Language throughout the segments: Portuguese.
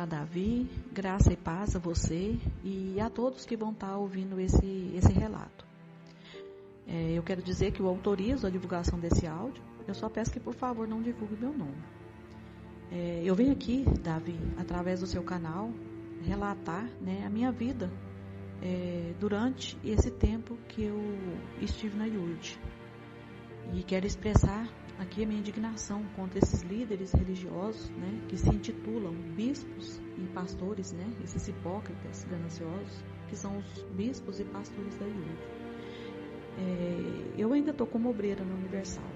Olá, Davi, graça e paz a você e a todos que vão estar ouvindo esse relato. Eu quero dizer que eu autorizo a divulgação desse áudio, eu só peço que, por favor, não divulgue meu nome. Eu venho aqui, Davi, através do seu canal, relatar, a minha vida durante esse tempo que eu estive na IURD. E quero expressar aqui a minha indignação contra esses líderes religiosos, que se intitulam bispos e pastores, esses hipócritas gananciosos, que são os bispos e pastores da IURD. Eu ainda estou como obreira na Universal.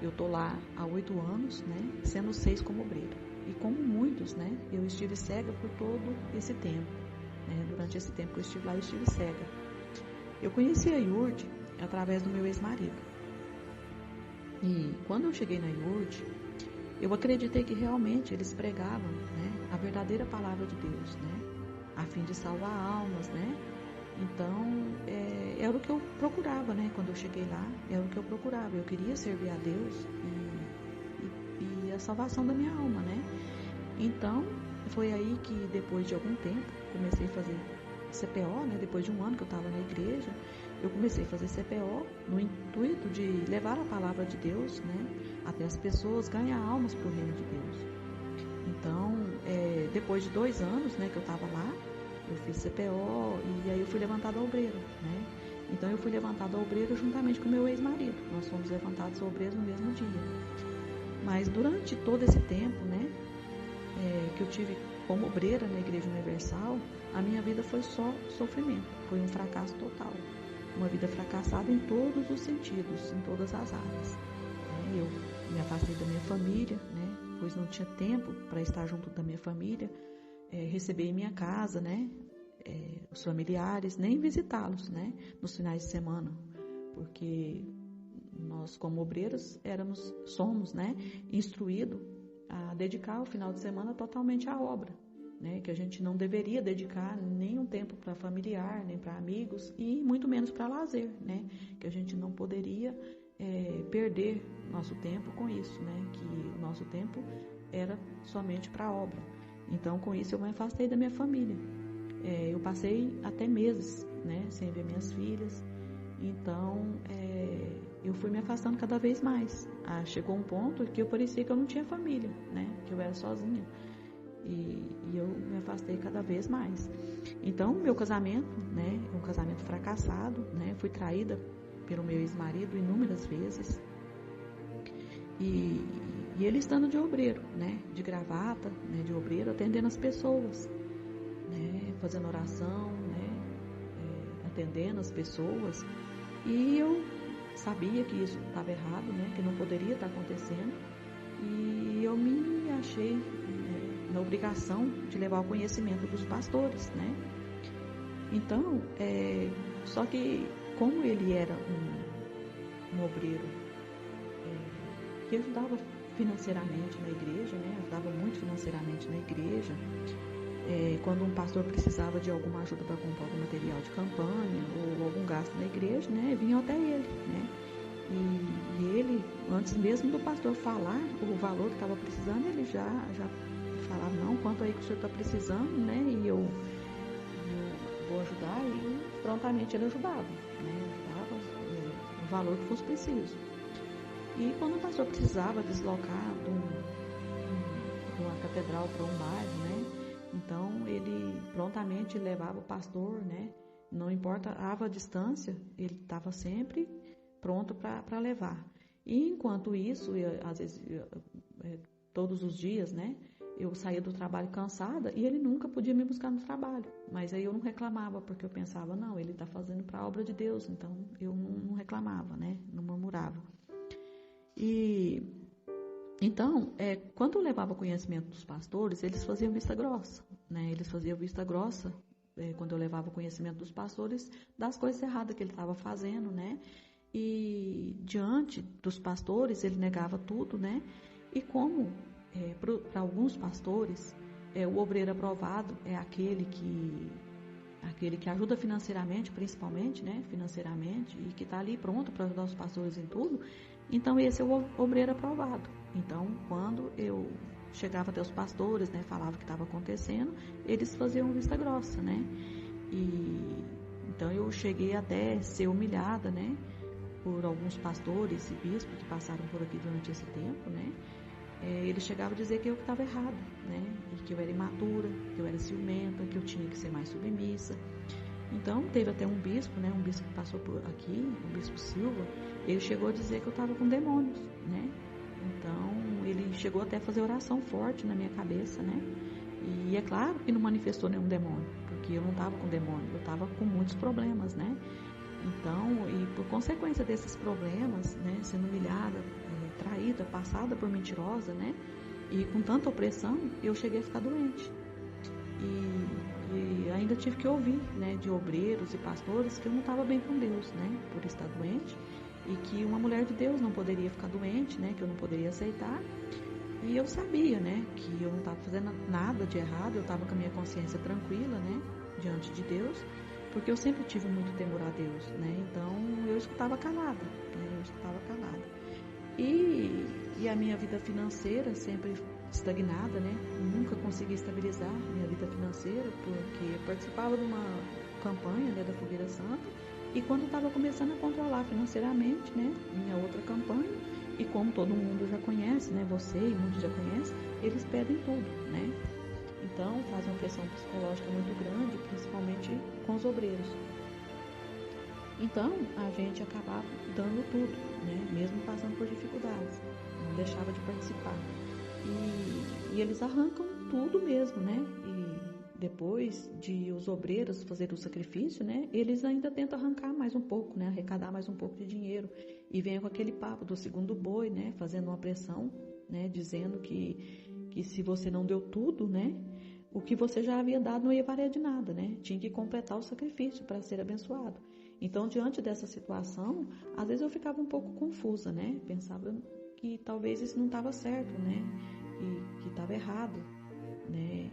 Eu estou lá há 8 anos, sendo 6 como obreira. E como muitos, eu estive cega por todo esse tempo. Durante esse tempo que eu estive lá, eu estive cega. Eu conheci a IURD através do meu ex-marido. E quando eu cheguei na IURD, eu acreditei que realmente eles pregavam, a verdadeira palavra de Deus, a fim de salvar almas, Então, era o que eu procurava, quando eu cheguei lá, era o que eu procurava. Eu queria servir a Deus e a salvação da minha alma, Então, foi aí que depois de algum tempo, comecei a fazer CPO, depois de um ano que eu estava na igreja, eu comecei a fazer CPO no intuito de levar a palavra de Deus, até as pessoas, ganhar almas para o reino de Deus. Então, depois de 2 anos, que eu estava lá, eu fiz CPO e aí eu fui levantada a obreira, Então, eu fui levantada a obreira juntamente com o meu ex-marido. Nós fomos levantados a obreiros no mesmo dia. Mas durante todo esse tempo, que eu tive como obreira na Igreja Universal, a minha vida foi só sofrimento, foi um fracasso total. Uma vida fracassada em todos os sentidos, em todas as áreas. Eu me afastei da minha família, pois não tinha tempo para estar junto da minha família, receber em minha casa, os familiares, nem visitá-los, nos finais de semana, porque nós como obreiros somos, instruídos a dedicar o final de semana totalmente à obra, que a gente não deveria dedicar nenhum tempo para familiar, nem para amigos e muito menos para lazer, que a gente não poderia perder nosso tempo com isso, que o nosso tempo era somente para a obra. Então, com isso, eu me afastei da minha família. Eu passei até meses, sem ver minhas filhas. Então, eu fui me afastando cada vez mais. Chegou um ponto que eu parecia que eu não tinha família, que eu era sozinha. E eu me afastei cada vez mais. Então, meu casamento, um casamento fracassado, fui traída pelo meu ex-marido inúmeras vezes. E ele estando de obreiro, de gravata, de obreiro, atendendo as pessoas, fazendo oração, atendendo as pessoas. E eu sabia que isso estava errado, que não poderia estar acontecendo. E eu me achei na obrigação de levar o conhecimento dos pastores, Então, só que como ele era um obreiro que ajudava financeiramente na igreja, ajudava muito financeiramente na igreja, quando um pastor precisava de alguma ajuda para comprar algum material de campanha ou algum gasto na igreja, vinha até ele, E ele, antes mesmo do pastor falar o valor que estava precisando, ele já falava, não, quanto aí que o senhor está precisando, e eu vou ajudar, e prontamente ele ajudava, ajudava o valor que fosse preciso. E quando o pastor precisava deslocar de uma catedral para um bairro, então ele prontamente levava o pastor, não importava a distância, ele estava sempre pronto para levar. E enquanto isso, às vezes, todos os dias, eu saía do trabalho cansada e ele nunca podia me buscar no trabalho. Mas aí eu não reclamava, porque eu pensava, não, ele está fazendo para a obra de Deus, então eu não reclamava, não murmurava. E então, quando eu levava conhecimento dos pastores, eles faziam vista grossa, Eles faziam vista grossa, quando eu levava conhecimento dos pastores, das coisas erradas que ele estava fazendo, E diante dos pastores, ele negava tudo, E como para alguns pastores, o obreiro aprovado é aquele que ajuda financeiramente, principalmente, financeiramente, e que está ali pronto para ajudar os pastores em tudo, então esse é o obreiro aprovado. Então, quando eu chegava até os pastores, né, falava o que estava acontecendo, eles faziam vista grossa, né? Então eu cheguei até a ser humilhada, né, por alguns pastores e bispos que passaram por aqui durante esse tempo, né? Eles chegavam a dizer que eu estava errado, né? E que eu era imatura, que eu era ciumenta, que eu tinha que ser mais submissa. Então, teve até um bispo, né? Um bispo que passou por aqui, o bispo Silva, ele chegou a dizer que eu estava com demônios, né? Então, ele chegou até a fazer oração forte na minha cabeça, né? E é claro que não manifestou nenhum demônio, porque eu não estava com demônio, eu estava com muitos problemas, né? Então, e por consequência desses problemas, né? Sendo humilhada, traída, passada por mentirosa, né? E com tanta opressão, eu cheguei a ficar doente. E ainda tive que ouvir, né, de obreiros e pastores que eu não estava bem com Deus, né, por estar doente, e que uma mulher de Deus não poderia ficar doente, né, que eu não poderia aceitar. E eu sabia, né, que eu não estava fazendo nada de errado, eu estava com a minha consciência tranquila, né, diante de Deus, porque eu sempre tive muito temor a Deus, né, então eu escutava calada, né, E a minha vida financeira sempre estagnada, né? Nunca consegui estabilizar minha vida financeira, porque eu participava de uma campanha, né, da Fogueira Santa, e quando estava começando a controlar financeiramente, né, minha outra campanha, e como todo mundo já conhece, né, você e muitos já conhecem, eles pedem tudo, né? Então faz uma pressão psicológica muito grande, principalmente com os obreiros. Então a gente acabava dando tudo, né, mesmo passando por dificuldades, não deixava de participar. E eles arrancam tudo mesmo, né? E depois de os obreiros fazerem o sacrifício, né? Eles ainda tentam arrancar mais um pouco, né? Arrecadar mais um pouco de dinheiro. E vem com aquele papo do segundo boi, né? Fazendo uma pressão, né? Dizendo que se você não deu tudo, né? O que você já havia dado não ia valer de nada, né? Tinha que completar o sacrifício para ser abençoado. Então, diante dessa situação, às vezes eu ficava um pouco confusa, né? Pensava que talvez isso não estava certo, né? E que estava errado, né?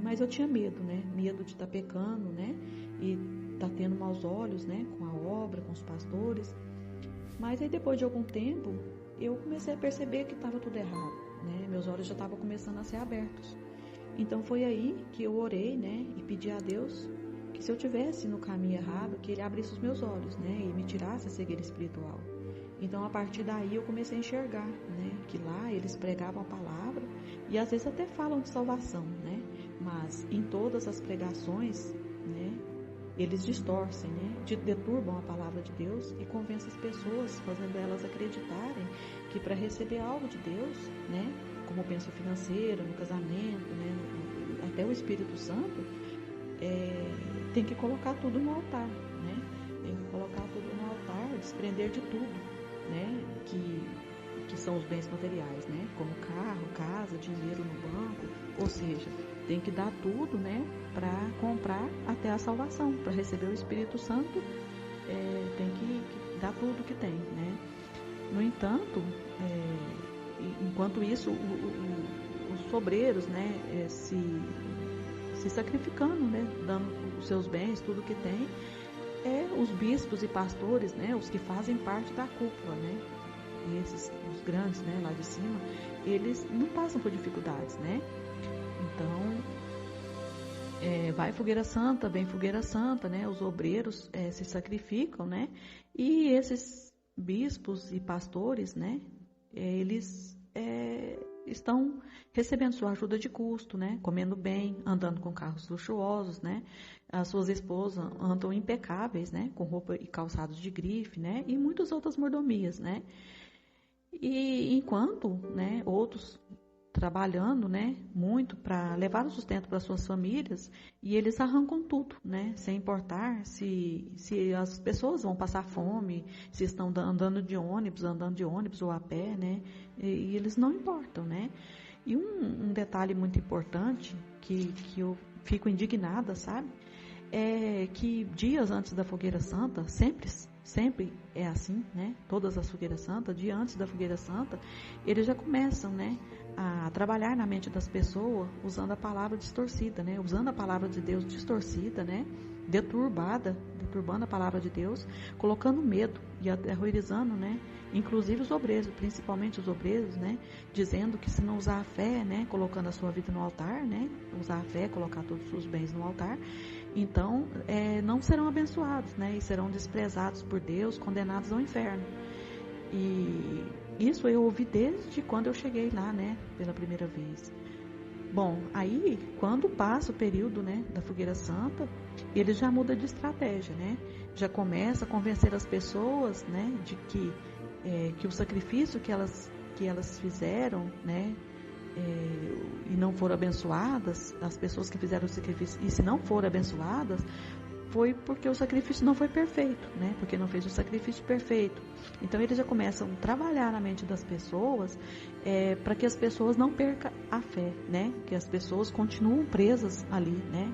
Mas eu tinha medo, né? Medo de estar pecando, né? E estar tendo maus olhos, né? Com a obra, com os pastores. Mas aí depois de algum tempo, eu comecei a perceber que estava tudo errado, né? Meus olhos já estavam começando a ser abertos. Então foi aí que eu orei, né? E pedi a Deus que se eu tivesse no caminho errado, que Ele abrisse os meus olhos, né? E me tirasse a cegueira espiritual. Então, a partir daí, eu comecei a enxergar, né, que lá eles pregavam a palavra e às vezes até falam de salvação, né, mas em todas as pregações, né, eles distorcem, né, deturbam a palavra de Deus e convencem as pessoas, fazendo elas acreditarem que para receber algo de Deus, né, como bênção financeira, no casamento, né, até o Espírito Santo, tem que colocar tudo no altar, né, tem que colocar tudo no altar, desprender de tudo, né, que são os bens materiais, né, como carro, casa, dinheiro no banco, ou seja, tem que dar tudo, né, para comprar até a salvação, para receber o Espírito Santo, tem que dar tudo que tem, né. No entanto, enquanto isso, os obreiros, né, se sacrificando, né, dando os seus bens, tudo que tem, os bispos e pastores, né, os que fazem parte da cúpula, né, esses, os grandes, né, lá de cima, eles não passam por dificuldades, né, então, vai fogueira santa, vem fogueira santa, né, os obreiros se sacrificam, né, e esses bispos e pastores, né, eles estão recebendo sua ajuda de custo, né, comendo bem, andando com carros luxuosos, né, as suas esposas andam impecáveis, né, com roupa e calçados de grife, né, e muitas outras mordomias, né, e enquanto, né, outros trabalhando, né, muito para levar o sustento para suas famílias, e eles arrancam tudo, né, sem importar se as pessoas vão passar fome, se estão andando de ônibus ou a pé, né, e eles não importam, né. E um detalhe muito importante que eu fico indignada, sabe, é que dias antes da Fogueira Santa, sempre é assim, né? Todas as Fogueiras Santas, dias antes da Fogueira Santa, eles já começam, né, a trabalhar na mente das pessoas usando a palavra distorcida, né? Usando a palavra de Deus distorcida, né? Deturbada deturbando a palavra de Deus, colocando medo e aterrorizando, né? Inclusive os obreiros, principalmente os obreiros, né? Dizendo que se não usar a fé, né? Colocando a sua vida no altar, né? Usar a fé, colocar todos os seus bens no altar, então não serão abençoados, né? E serão desprezados por Deus, condenados ao inferno. E isso eu ouvi desde quando eu cheguei lá, né? Pela primeira vez. Bom, aí quando passa o período, né, da fogueira santa, ele já muda de estratégia, né? Já começa a convencer as pessoas, né, de que o sacrifício que elas fizeram, né, e não foram abençoadas, as pessoas que fizeram o sacrifício e se não foram abençoadas, foi porque o sacrifício não foi perfeito, né? Porque não fez o sacrifício perfeito. Então eles já começam a trabalhar na mente das pessoas para que as pessoas não percam a fé, né? Que as pessoas continuam presas ali, né?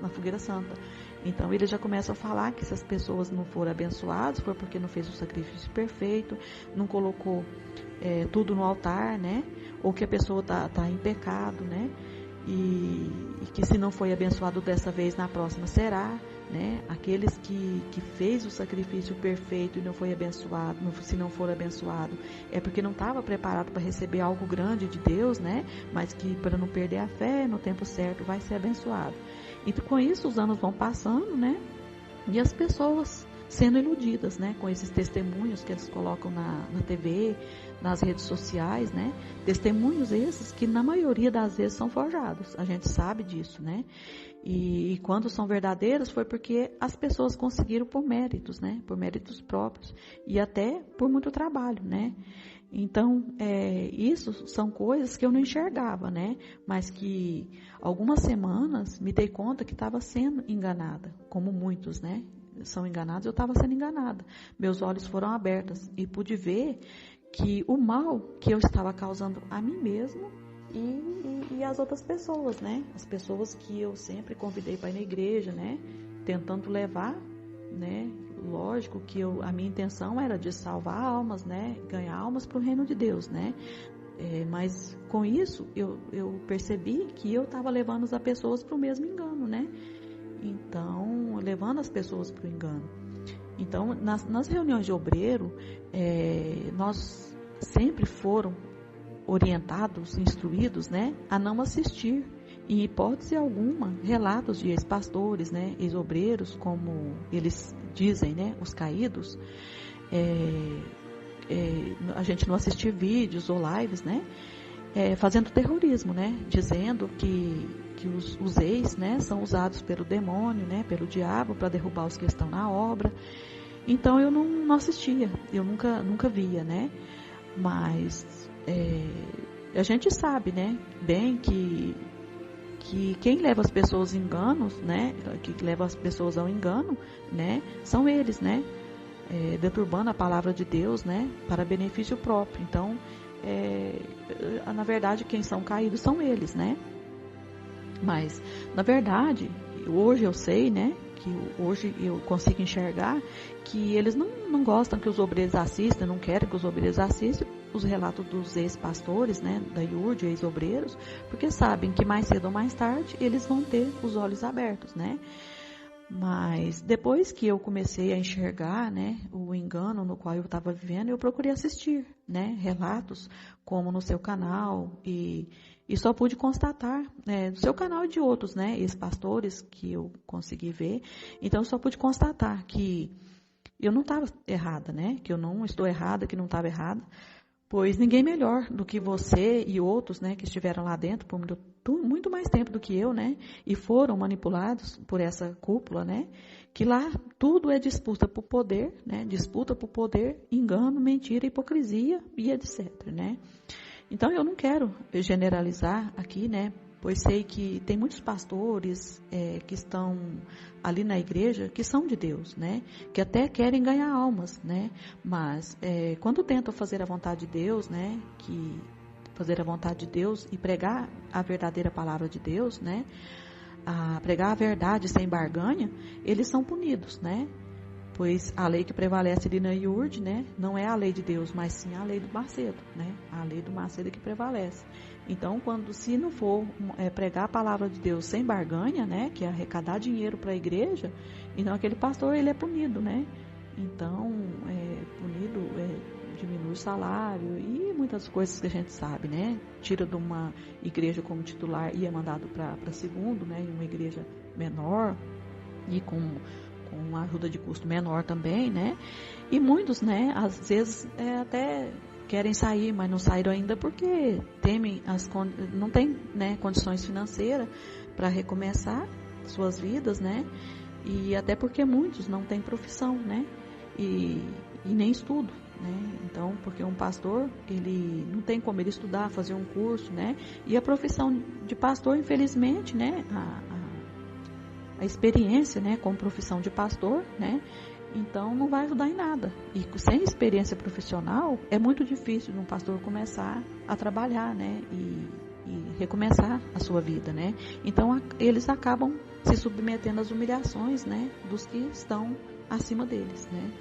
Na fogueira santa. Então eles já começam a falar que se as pessoas não foram abençoadas foi porque não fez o sacrifício perfeito, não colocou tudo no altar, né? Ou que a pessoa tá em pecado, né? E que se não foi abençoado dessa vez, na próxima será, né? Aqueles que fez o sacrifício perfeito e não foi abençoado, se não for abençoado, é porque não estava preparado para receber algo grande de Deus, né? Mas que para não perder a fé, no tempo certo vai ser abençoado. E com isso os anos vão passando, né? E as pessoas sendo iludidas, né, com esses testemunhos que eles colocam na TV, nas redes sociais, né, testemunhos esses que na maioria das vezes são forjados, a gente sabe disso, né, e quando são verdadeiros foi porque as pessoas conseguiram por méritos, né, por méritos próprios e até por muito trabalho, né. Então, isso são coisas que eu não enxergava, né, mas que algumas semanas me dei conta que estava sendo enganada, como muitos, né, são enganados, eu estava sendo enganada. Meus olhos foram abertos e pude ver que o mal que eu estava causando a mim mesmo e às outras pessoas, né? As pessoas que eu sempre convidei para ir na igreja, né? Tentando levar, né? Lógico que a minha intenção era de salvar almas, né? Ganhar almas para o reino de Deus, né? Mas com isso eu percebi que eu estava levando as pessoas para o mesmo engano, né? Então, levando as pessoas para o engano. Então, nas reuniões de obreiro, nós sempre foram orientados, instruídos, né, a não assistir, em hipótese alguma, relatos de ex-pastores, né, ex-obreiros, como eles dizem, né, os caídos. A gente não assistir vídeos ou lives, né, fazendo terrorismo, né, dizendo que os ex, né, são usados pelo demônio, né, pelo diabo para derrubar os que estão na obra. Então eu não assistia, eu nunca via, né, mas a gente sabe, né, bem que quem leva as pessoas a enganos, né, que leva as pessoas ao engano, né, são eles, né, deturbando a palavra de Deus, né, para benefício próprio. Então, na verdade, quem são caídos são eles, né. Mas, na verdade, hoje eu sei, né, que hoje eu consigo enxergar que eles não gostam que os obreiros assistam, não querem que os obreiros assistam os relatos dos ex-pastores, né, da IURD, ex-obreiros, porque sabem que mais cedo ou mais tarde eles vão ter os olhos abertos, né. Mas depois que eu comecei a enxergar, né, o engano no qual eu estava vivendo, eu procurei assistir, né, relatos como no seu canal e só pude constatar, no seu canal e de outros, né, ex-pastores que eu consegui ver. Então eu só pude constatar que eu não estava errada, né, que eu não estou errada, que não estava errada, pois ninguém melhor do que você e outros, né, que estiveram lá dentro por muito mais tempo do que eu, né, e foram manipulados por essa cúpula, né, que lá tudo é disputa por poder, né, disputa por poder, engano, mentira, hipocrisia e etc, né. Então eu não quero generalizar aqui, né, pois sei que tem muitos pastores que estão ali na igreja que são de Deus, né, que até querem ganhar almas, né, mas quando tentam fazer a vontade de Deus, né, fazer a vontade de Deus e pregar a verdadeira palavra de Deus, né, a pregar a verdade sem barganha, eles são punidos, né. pois a lei que prevalece ali na IURD, né, não é a lei de Deus, mas sim a lei do Macedo, né, a lei do Macedo que prevalece. Então, se não for pregar a palavra de Deus sem barganha, né, que é arrecadar dinheiro para a igreja, então aquele pastor ele é punido, né? Então, punido, diminui o salário e muitas coisas que a gente sabe, né? Tira de uma igreja como titular e é mandado para segundo, né, em uma igreja menor e com uma ajuda de custo menor também, né? E muitos, né, às vezes até querem sair, mas não saíram ainda porque temem não tem, né, condições financeiras para recomeçar suas vidas, né? E até porque muitos não têm profissão, né? E nem estudo, né? Então, porque um pastor, ele não tem como ele estudar, fazer um curso, né? E a profissão de pastor, infelizmente, né, a experiência, né, como profissão de pastor, né, então não vai ajudar em nada. E sem experiência profissional, é muito difícil um pastor começar a trabalhar, né, e recomeçar a sua vida, né. Então eles acabam se submetendo às humilhações, né, dos que estão acima deles, né.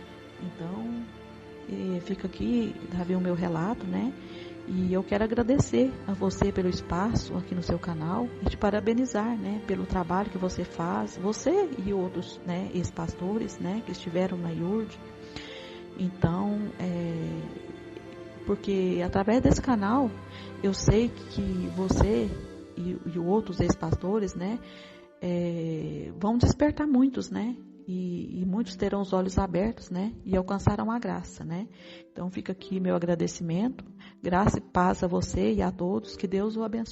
Então fica aqui, Davi, o meu relato, né. E eu quero agradecer a você pelo espaço aqui no seu canal e te parabenizar, né, pelo trabalho que você faz, você e outros, né, ex-pastores, né, que estiveram na IURD. Então, porque através desse canal eu sei que você e outros ex-pastores, né, vão despertar muitos, né, e muitos terão os olhos abertos, né, e alcançarão a graça, né. Então fica aqui meu agradecimento, graça e paz a você e a todos, que Deus o abençoe.